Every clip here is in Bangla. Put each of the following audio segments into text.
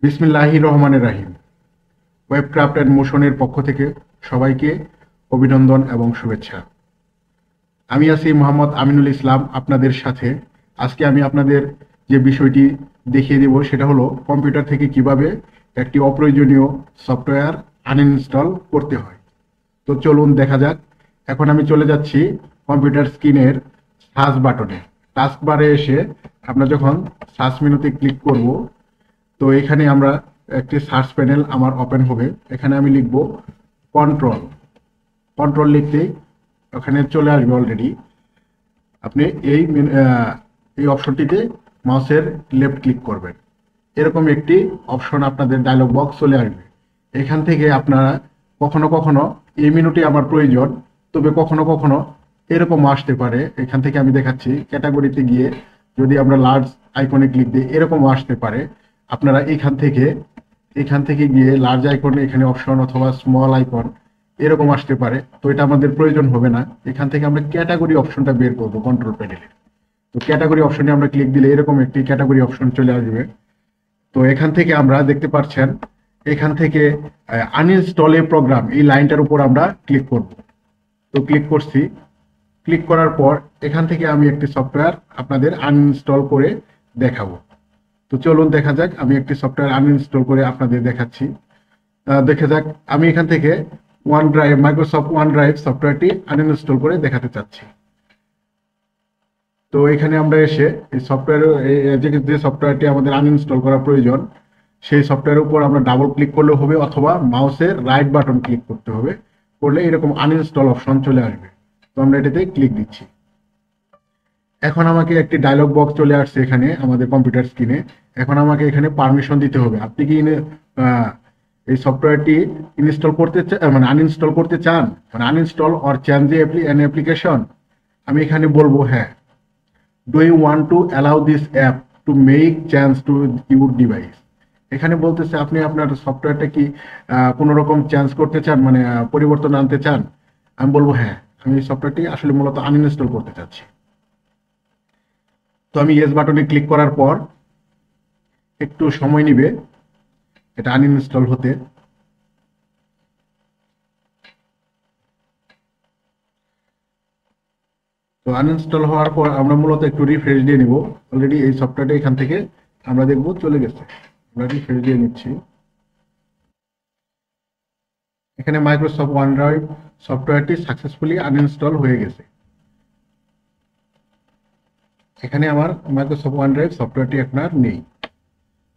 বিসমিল্লাহির রহমানির রাহিম। ওয়েবক্রাফট অ্যান্ড মোশনের পক্ষ থেকে সবাইকে অভিনন্দন এবং শুভেচ্ছা। আমি আছি মোহাম্মদ আমিনুল ইসলাম আপনাদের সাথে। আজকে আমি আপনাদের যে বিষয়টি দেখিয়ে দেব সেটা হলো কম্পিউটার থেকে কিভাবে একটি অপ্রয়োজনীয় সফটওয়্যার আনইনস্টল করতে হয়। তো চলুন দেখা যাক। এখন আমি চলে যাচ্ছি কম্পিউটার স্ক্রিনের সার্চ বাটনে। টাস্ক বারে এসে আমরা যখন সার্চ মেনুতে ক্লিক করব, তো এখানে আমরা একটি সার্চ প্যানেল আমার ওপেন হবে। এখানে আমি লিখব কন্ট্রোল। কন্ট্রোল লিখতেই ওখানে চলে আসবে অলরেডি। আপনি এই অপশনটিতে মাউসের লেফট ক্লিক করবেন। এরকম একটি অপশন আপনাদের ডায়লগ বক্স চলে আসবে। এখান থেকে আপনারা কখনো কখনো এই মেনুটি আমার প্রয়োজন, তবে কখনো কখনো এরকম আসতে পারে। এখান থেকে আমি দেখাচ্ছি, ক্যাটাগরিতে গিয়ে যদি আমরা লার্জ আইকনে ক্লিক দিই এরকম আসতে পারে। আপনারা এখান থেকে গিয়ে লার্জ আইকন এখানে অপশন অথবা স্মল আইকন এরকম আসতে পারে। তো এটা আমাদের প্রয়োজন হবে না। এখান থেকে আমরা ক্যাটাগরি অপশনটা বের করব কন্ট্রোল প্যানেলে। তো ক্যাটাগরি অপশনে আমরা ক্লিক দিলে এরকম একটি ক্যাটাগরি অপশন চলে আসবে। তো এখান থেকে আমরা দেখতে পাচ্ছেন, এখান থেকে আনইনস্টল এ প্রোগ্রাম এই লাইনটার উপর আমরা ক্লিক করব। তো ক্লিক করছি। ক্লিক করার পর এখান থেকে আমি একটি সফটওয়্যার আপনাদের আনইনস্টল করে দেখাবো। তো চলুন দেখা যাক। আমি একটি সফটওয়্যার আনইনস্টল করে আপনাদের দেখাচ্ছি। দেখা যাক, আমি এখান থেকে মাইক্রোসফট ওয়ান ড্রাইভ সফটওয়্যারটি আনইনস্টল করে দেখাতে চাচ্ছি। তো এখানে আমরা এসে এই সফটওয়্যার যে সফটওয়্যারটি আমাদের আনইনস্টল করা প্রয়োজন সেই সফটওয়্যারের উপর আমরা ডাবল ক্লিক করলে হবে, অথবা মাউসের রাইট বাটন ক্লিক করতে হবে। করলে এরকম আনইনস্টল অপশন চলে আসবে। তো আমরা এটাতে ক্লিক দিচ্ছি। এখন আমাকে একটি ডায়লগ বক্স চলে আসছে এখানে আমাদের কম্পিউটার স্ক্রিনে। এখন আমাকে এখানে পারমিশন দিতে হবে। আপনি কি এই সফটওয়্যারটি ইনস্টল করতে মানে আনইনস্টল করতে চান, মানে uninstall or change an application. আমি এখানে বলবো হ্যাঁ। Do you want to allow this app to make change to your device. এখানে বলতেছে আপনি আপনার সফটওয়্যারটা কি কোনো রকম চেঞ্জ করতে চান, মানে পরিবর্তন আনতে চান। আমি বলবো হ্যাঁ, আমি এই সফটওয়্যারটি আসলে মূলত আনইনস্টল করতে চাচ্ছি। তো আমি ইয়েস বাটনে ক্লিক করার পর একটু সময় নিবে এটা আনইনস্টল হতে। তো আনইনস্টল হওয়ার পর আমরা মূলত একটু রিফ্রেশ দিয়ে নিব। অলরেডি এই সফটওয়্যারটা এখান থেকে আমরা দেখব চলে গেছে। আমরা রিফ্রেশ দিয়ে নিচ্ছি। এখানে মাইক্রোসফট ওয়ান ড্রাইভ সফটওয়্যারটি সাকসেসফুলি আনইনস্টল হয়ে গেছে। এখানে আমার মাইক্রোসফট ওয়ান ড্রাইভ সফটওয়্যারটি এখন আর নেই,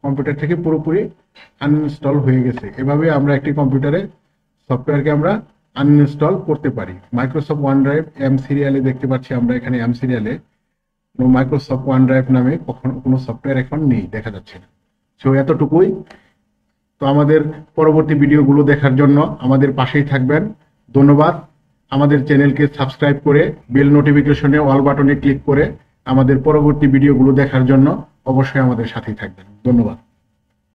কম্পিউটার থেকে পুরোপুরি আনইনস্টল হয়ে গেছে। এভাবে আমরা একটি কম্পিউটারে সফটওয়্যারকে আমরা আনইনস্টল করতে পারি। মাইক্রোসফট ওয়ান ড্রাইভ এম সিরিয়ালে দেখতে পাচ্ছি আমরা এখানে এম সিরিয়ালে মাইক্রোসফট ওয়ান ড্রাইভ নামে কোনো সফটওয়্যার এখন নেই, দেখা যাচ্ছে না। সো এতটুকুই। তো আমাদের পরবর্তী ভিডিওগুলো দেখার জন্য আমাদের পাশেই থাকবেন। ধন্যবাদ। আমাদের চ্যানেলকে সাবস্ক্রাইব করে বেল নোটিফিকেশনে অল বাটনে ক্লিক করে আমাদের পরবর্তী ভিডিওগুলো দেখার জন্য অবশ্যই আমাদের সাথেই থাকবেন। ধন্যবাদ।